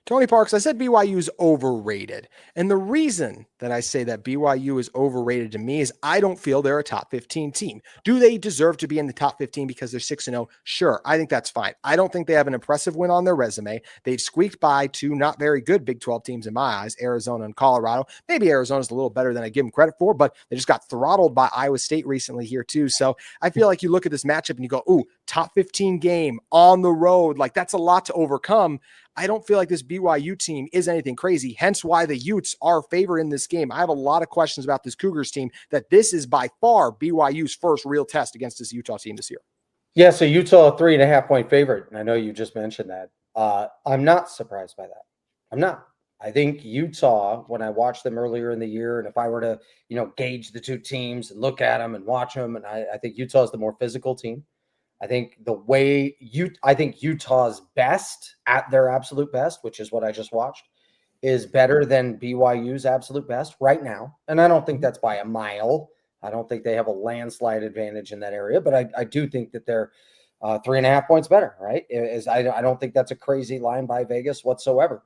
Tony Parks, I said BYU is overrated. And the reason that I say that BYU is overrated to me is I don't feel they're a top 15 team. Do they deserve to be in the top 15 because they're 6-0? Sure, I think that's fine. I don't think they have an impressive win on their resume. They've squeaked by two not very good Big 12 teams in my eyes, Arizona and Colorado. Maybe Arizona's a little better than I give them credit for, but they just got throttled by Iowa State recently here too. So I feel like you look at this matchup and you go, ooh, top 15 game on the road. Like that's a lot to overcome. I don't feel like this BYU team is anything crazy, hence why the Utes are favored in this game. I have a lot of questions about this Cougars team, that this is by far BYU's first real test against this Utah team this year. Yeah, so Utah, 3.5-point favorite. And I know you just mentioned that. I'm not surprised by that. I'm not. I think Utah, when I watched them earlier in the year, and if I were to, gauge the two teams and look at them and watch them, and I think Utah is the more physical team. I think Utah's best at their absolute best, which is what I just watched, is better than BYU's absolute best right now. And I don't think that's by a mile. I don't think they have a landslide advantage in that area, but I do think that they're 3.5 points better, right? I don't think that's a crazy line by Vegas whatsoever.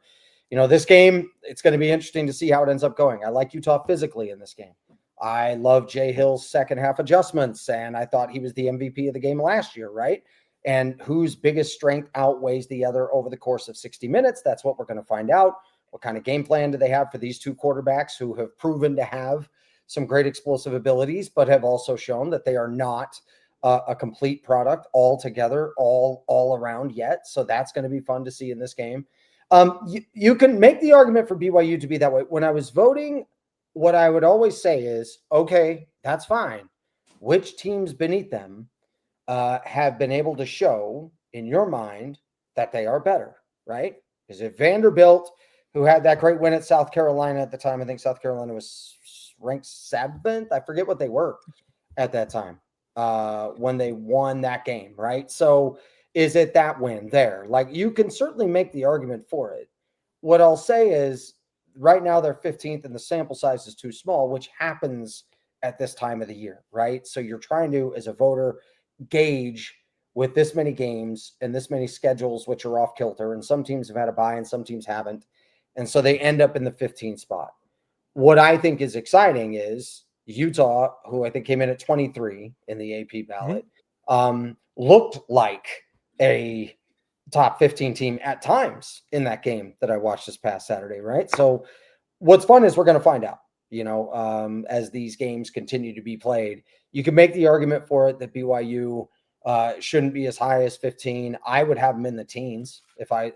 This game, it's going to be interesting to see how it ends up going. I like Utah physically in this game. I love Jay Hill's second half adjustments, and I thought he was the MVP of the game last year, right? And whose biggest strength outweighs the other over the course of 60 minutes? That's what we're going to find out. What kind of game plan do they have for these two quarterbacks who have proven to have some great explosive abilities, but have also shown that they are not a complete product altogether, all around yet. So that's going to be fun to see in this game. You can make the argument for BYU to be that way. When I was voting, what I would always say is, okay, that's fine. Which teams beneath them have been able to show in your mind that they are better, right? Is it Vanderbilt, who had that great win at South Carolina at the time? I think South Carolina was ranked 7th. I forget what they were at that time when they won that game, right? So is it that win there? Like, you can certainly make the argument for it. What I'll say is, right now they're 15th and the sample size is too small, which happens at this time of the year, right? So you're trying to, as a voter, gauge with this many games and this many schedules, which are off kilter, and some teams have had a bye and some teams haven't. And so they end up in the 15th spot. What I think is exciting is Utah, who I think came in at 23 in the AP ballot, looked like a top 15 team at times in that game that I watched this past Saturday, right? So what's fun is we're going to find out, as these games continue to be played. You can make the argument for it that BYU shouldn't be as high as 15. I would have them in the teens if I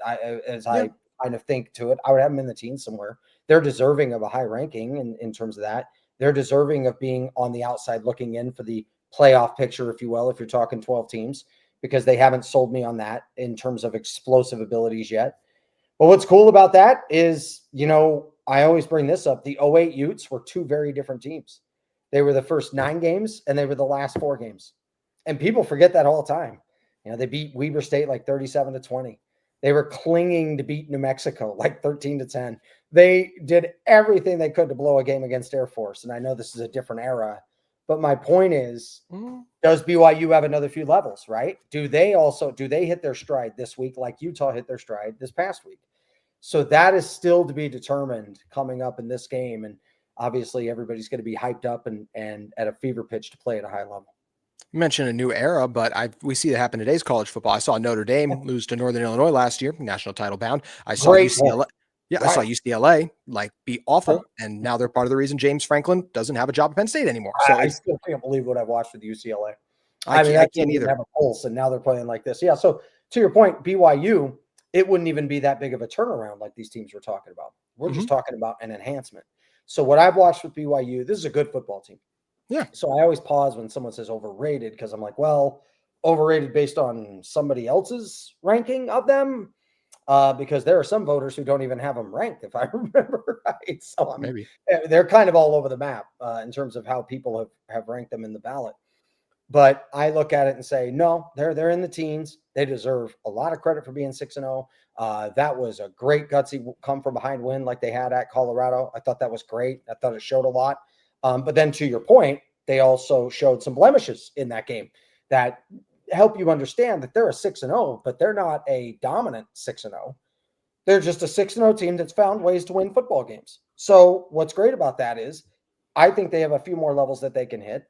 kind of think to it. I would have them in the teens somewhere. They're deserving of a high ranking in terms of that. They're deserving of being on the outside looking in for the playoff picture, if you will, if you're talking 12 teams, because they haven't sold me on that in terms of explosive abilities yet. But what's cool about that is, I always bring this up. The 08 Utes were two very different teams. They were the first 9 games and they were the last 4 games. And people forget that all the time. They beat Weber State like 37-20. They were clinging to beat New Mexico like 13-10. They did everything they could to blow a game against Air Force. And I know this is a different era, but my point is, does BYU have another few levels, right? Do they hit their stride this week like Utah hit their stride this past week? So that is still to be determined coming up in this game. And obviously everybody's going to be hyped up and at a fever pitch to play at a high level. You mentioned a new era, but we see that happen in today's college football. I saw Notre Dame lose to Northern Illinois last year, national title bound. I saw UCLA. Yeah, right. I saw UCLA be awful, and now they're part of the reason James Franklin doesn't have a job at Penn State anymore. So I still can't believe what I've watched with UCLA. I can't either. Have a pulse, and now they're playing like this. Yeah. So to your point, BYU, it wouldn't even be that big of a turnaround like these teams we're talking about. We're just talking about an enhancement. So what I've watched with BYU, this is a good football team. Yeah. So I always pause when someone says overrated, because I'm like, well, overrated based on somebody else's ranking of them, because there are some voters who don't even have them ranked, if I remember right. So maybe they're kind of all over the map in terms of how people have ranked them in the ballot. But I look at it and say, no, they're in the teens. They deserve a lot of credit for being 6-0. That was a great gutsy come from behind win like they had at Colorado. I thought that was great. I thought it showed a lot. But then to your point, they also showed some blemishes in that game that help you understand that they're a 6-0, but they're not a dominant 6-0. They're just a 6-0 team that's found ways to win football games. So what's great about that is I think they have a few more levels that they can hit.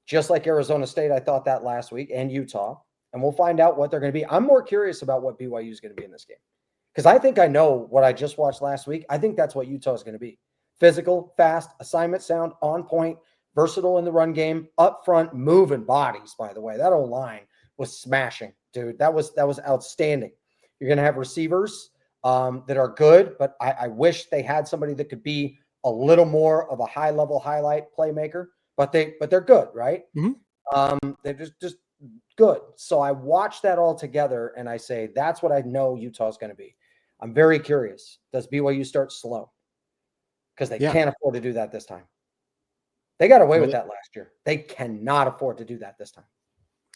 Just like Arizona State, I thought that last week, and Utah. And we'll find out what they're going to be. I'm more curious about what BYU is going to be in this game. Because I think I know what I just watched last week. I think that's what Utah is going to be. Physical, fast, assignment sound, on point, versatile in the run game, up front, moving bodies, by the way. That old line was smashing, dude. That was outstanding. You're going to have receivers that are good, but I wish they had somebody that could be a little more of a high-level highlight playmaker, but they're good, right? Mm-hmm. They're just good. So I watched that all together, and I say that's what I know Utah's going to be. I'm very curious. Does BYU start slow? Because they can't afford to do that this time. They got away with that last year. They cannot afford to do that this time.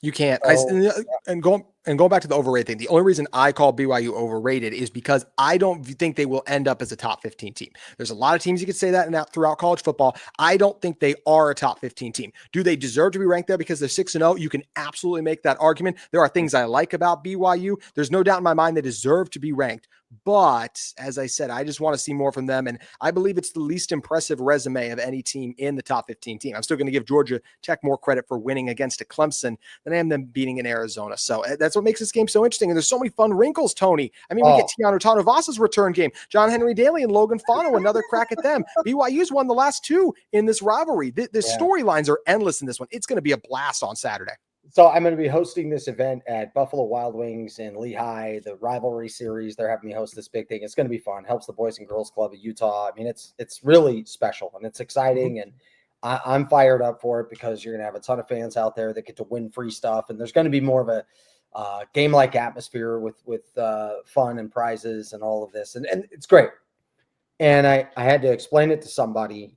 You can't. So, And going back to the overrated thing, the only reason I call BYU overrated is because I don't think they will end up as a top 15 team. There's a lot of teams you could say that and that throughout college football. I don't think they are a top 15 team. Do they deserve to be ranked there because they're 6-0? You can absolutely make that argument. There are things I like about BYU. There's no doubt in my mind they deserve to be ranked. But as I said, I just want to see more from them. And I believe it's the least impressive resume of any team in the top 15 team. I'm still going to give Georgia Tech more credit for winning against a Clemson than I am them beating in Arizona. So that's what makes this game so interesting. And there's so many fun wrinkles, Tony. I mean, we get Tiano Tanuvas's return game, John Henry Daly and Logan Fano, another crack at them. BYU's won the last two in this rivalry. The storylines are endless in this one. It's going to be a blast on Saturday. So I'm going to be hosting this event at Buffalo Wild Wings in Lehigh, the Rivalry series. They're having me host this big thing. It's going to be fun. Helps the Boys and Girls Club of Utah. I mean, it's really special and it's exciting. And I'm fired up for it because you're going to have a ton of fans out there that get to win free stuff. And there's going to be more of a game-like atmosphere with fun and prizes and all of this. And it's great. And I had to explain it to somebody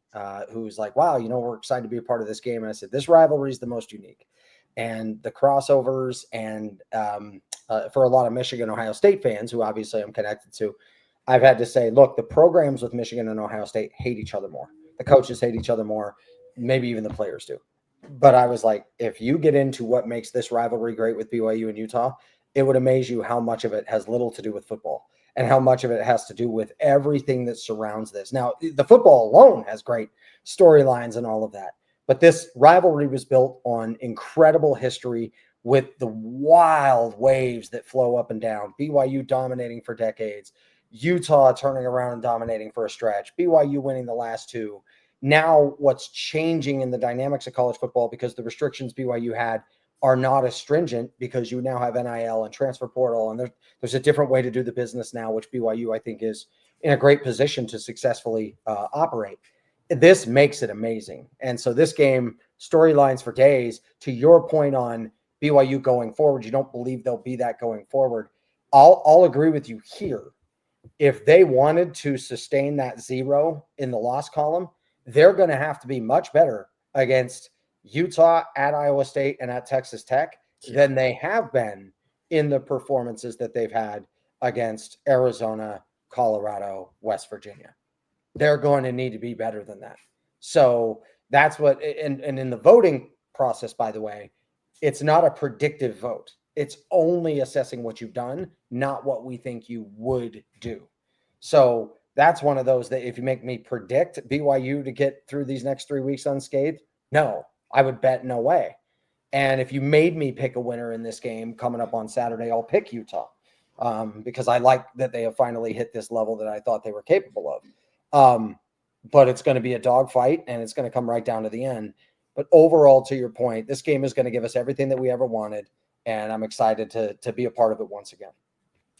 who was like, wow, we're excited to be a part of this game. And I said, this rivalry is the most unique. And the crossovers and for a lot of Michigan, Ohio State fans who obviously I'm connected to, I've had to say, look, the programs with Michigan and Ohio State hate each other more. The coaches hate each other more. Maybe even the players do. But I was like, if you get into what makes this rivalry great with BYU and Utah, it would amaze you how much of it has little to do with football and how much of it has to do with everything that surrounds this. Now, the football alone has great storylines and all of that. But this rivalry was built on incredible history with the wild waves that flow up and down. BYU dominating for decades, Utah turning around and dominating for a stretch, BYU winning the last two. Now what's changing in the dynamics of college football because the restrictions BYU had are not as stringent because you now have NIL and transfer portal, and there's a different way to do the business now, which BYU I think is in a great position to successfully operate. This makes it amazing. And so this game, storylines for days, to your point on BYU going forward, you don't believe they'll be that going forward. I'll agree with you here. If they wanted to sustain that 0 in the loss column, they're going to have to be much better against Utah, at Iowa State, and at Texas Tech than they have been in the performances that they've had against Arizona, Colorado, West Virginia. They're going to need to be better than that. So that's what, and in the voting process, by the way, it's not a predictive vote. It's only assessing what you've done, not what we think you would do. So that's one of those that if you make me predict BYU to get through these next 3 weeks unscathed, no, I would bet no way. And if you made me pick a winner in this game coming up on Saturday, I'll pick Utah because I like that they have finally hit this level that I thought they were capable of. But it's going to be a dogfight and it's going to come right down to the end. But overall, to your point, this game is going to give us everything that we ever wanted. And I'm excited to be a part of it once again.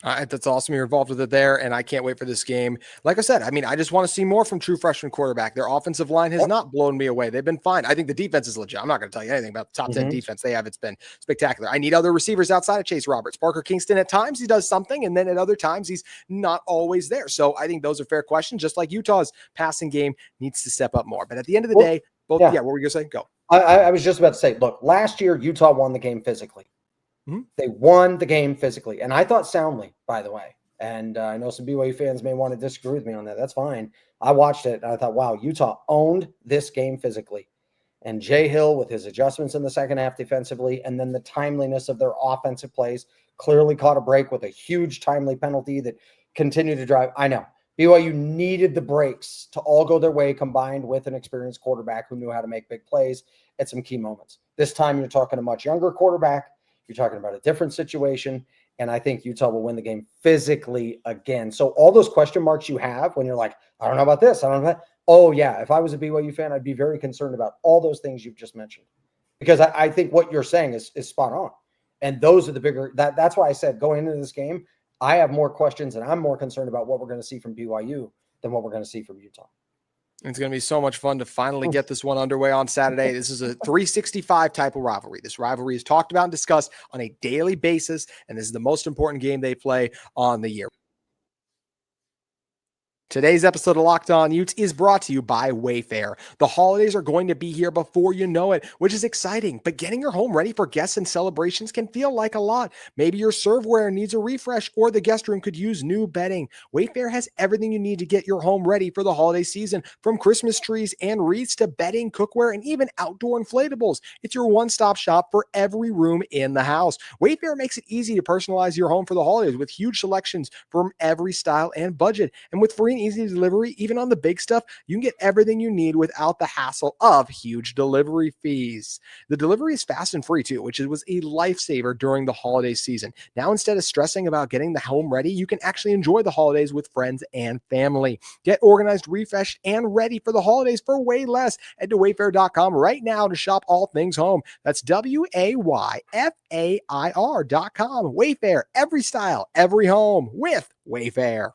That's awesome. You're involved with it there, and I can't wait for this game. Like I said, I mean, I just want to see more from true freshman quarterback. Their offensive line has not blown me away. They've been fine. I think the defense is legit. I'm not going to tell you anything about the top 10 defense they have. It's been spectacular. I need other receivers outside of Chase Roberts. Parker Kingston, at times, he does something, and then at other times, he's not always there. So I think those are fair questions, just like Utah's passing game needs to step up more. But at the end of the day, both, what were you going to say? Go. I was just about to say, look, last year, Utah won the game physically. They won the game physically, and I thought soundly, by the way. And I know some BYU fans may want to disagree with me on that. That's fine. I watched it, and I thought, wow, Utah owned this game physically. And Jay Hill, with his adjustments in the second half defensively, and then the timeliness of their offensive plays, clearly caught a break with a huge timely penalty that continue to drive. I know BYU needed the breaks to all go their way, combined with an experienced quarterback who knew how to make big plays at some key moments. This time you're talking a much younger quarterback. You're talking about a different situation. And I think Utah will win the game physically again. So all those question marks you have when you're like, I don't know about this, I don't know about that. Oh, yeah, if I was a BYU fan, I'd be very concerned about all those things you've just mentioned. Because I think what you're saying is spot on. And those are the bigger – that's why I said going into this game, I have more questions and I'm more concerned about what we're going to see from BYU than what we're going to see from Utah. It's going to be so much fun to finally get this one underway on Saturday. This is a 365 type of rivalry. This rivalry is talked about and discussed on a daily basis, and this is the most important game they play on the year. Today's episode of Locked On Utes is brought to you by Wayfair. The holidays are going to be here before you know it, which is exciting, but getting your home ready for guests and celebrations can feel like a lot. Maybe your serveware needs a refresh or the guest room could use new bedding. Wayfair has everything you need to get your home ready for the holiday season, from Christmas trees and wreaths to bedding, cookware, and even outdoor inflatables. It's your one-stop shop for every room in the house. Wayfair makes it easy to personalize your home for the holidays with huge selections from every style and budget. And with free and easy delivery, even on the big stuff, you can get everything you need without the hassle of huge delivery fees. The delivery is fast and free too, which was a lifesaver during the holiday season. Now, instead of stressing about getting the home ready, you can actually enjoy the holidays with friends and family. Get organized, refreshed, and ready for the holidays for way less. Head to wayfair.com right now to shop all things home. That's WAYFAIR.com. Wayfair, every style, every home with Wayfair.